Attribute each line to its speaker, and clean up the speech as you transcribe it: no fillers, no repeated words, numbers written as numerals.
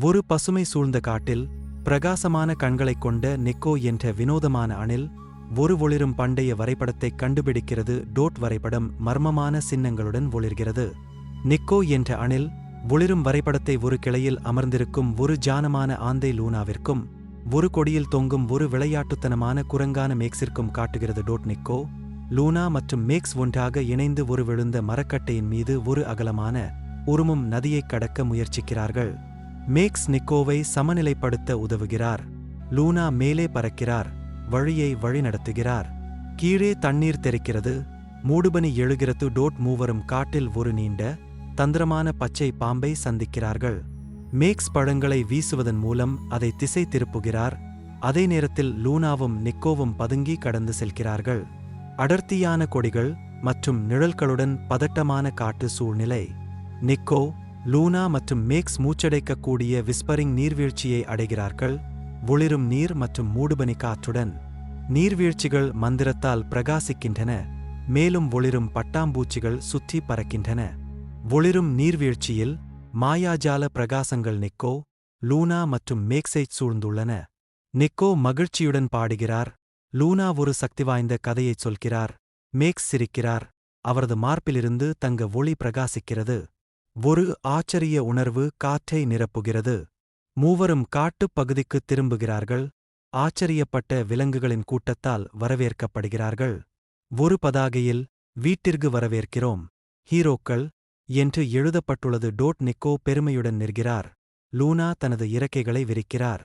Speaker 1: ஒரு பசுமை சூழ்ந்த காட்டில் பிரகாசமான கண்களைக் கொண்ட நிக்கோ என்ற வினோதமான அணில் ஒரு ஒளிரும் பண்டைய வரைபடத்தைக் கண்டுபிடிக்கிறது. டோட் வரைபடம் மர்மமான சின்னங்களுடன் ஒளிர்கிறது. நிக்கோ என்ற அணில் ஒளிரும் வரைபடத்தை ஒரு கிளையில் அமர்ந்திருக்கும் ஒரு ஜானமான ஆந்தை லூனாவிற்கும் ஒரு கொடியில் தொங்கும் ஒரு விளையாட்டுத்தனமான குரங்கான மேக்ஸிற்கும் காட்டுகிறது. டோட் நிக்கோ, லூனா மற்றும் மேக்ஸ் ஒன்றாக இணைந்து ஒரு விழுந்த மரக்கட்டையின் மீது ஒரு அகலமான உருமும் நதியைக் கடக்க முயற்சிக்கிறார்கள். மேக்ஸ் நிக்கோவை சமநிலைப்படுத்த உதவுகிறார். லூனா மேலே பறக்கிறார், வழியை வழிநடத்துகிறார். கீழே தண்ணீர் தெறிக்கிறது, மூடுபனி எழுகிறது. டோட் மூவரும் காட்டில் ஒரு நீண்ட தந்திரமான பச்சை பாம்பை சந்திக்கிறார்கள். மேக்ஸ் பழங்களை வீசுவதன் மூலம் அதை திசை திருப்புகிறார். அதே நேரத்தில் லூனாவும் நிக்கோவும் பதுங்கி கடந்து செல்கிறார்கள். அடர்த்தியான கொடிகள் மற்றும் நிழல்களுடன் பதட்டமான காட்டு சூழ்நிலை. நிக்கோ, லூனா மற்றும் மேக்ஸ் மூச்சடைக்கக்கூடிய விஸ்பரிங் நீர்வீழ்ச்சியை அடைகிறார்கள். ஒளிரும் நீர் மற்றும் மூடுபனி காற்றுடன். நீர்வீழ்ச்சிகள் மந்திரத்தால் பிரகாசிக்கின்றன, மேலும் ஒளிரும் பட்டாம்பூச்சிகள் சுற்றி பறக்கின்றன. ஒளிரும் நீர்வீழ்ச்சியில் மாயாஜால பிரகாசங்கள் நிக்கோ, லூனா மற்றும் மேக்ஸைச் சூழ்ந்துள்ளன. நிக்கோ மகிழ்ச்சியுடன் பாடுகிறார். லூனா ஒரு சக்திவாய்ந்த கதையைச் சொல்கிறார். மேக்ஸ் சிரிக்கிறார். அவரது மார்பிலிருந்து தங்க ஒளி பிரகாசிக்கிறது. ஒரு ஆச்சரிய உணர்வு காற்றை நிரப்புகிறது. மூவரும் காட்டுப் பகுதிக்குத் திரும்புகிறார்கள். ஆச்சரியப்பட்ட விலங்குகளின் கூட்டத்தால் வரவேற்கப்படுகிறார்கள். ஒரு பதாகையில் வீட்டிற்கு வரவேற்கிறோம், ஹீரோக்கள் என்று எழுதப்பட்டுள்ளது. டோட் நிக்கோ பெருமையுடன் நிற்கிறார். லூனா தனது இறக்கைகளை விரிக்கிறார்.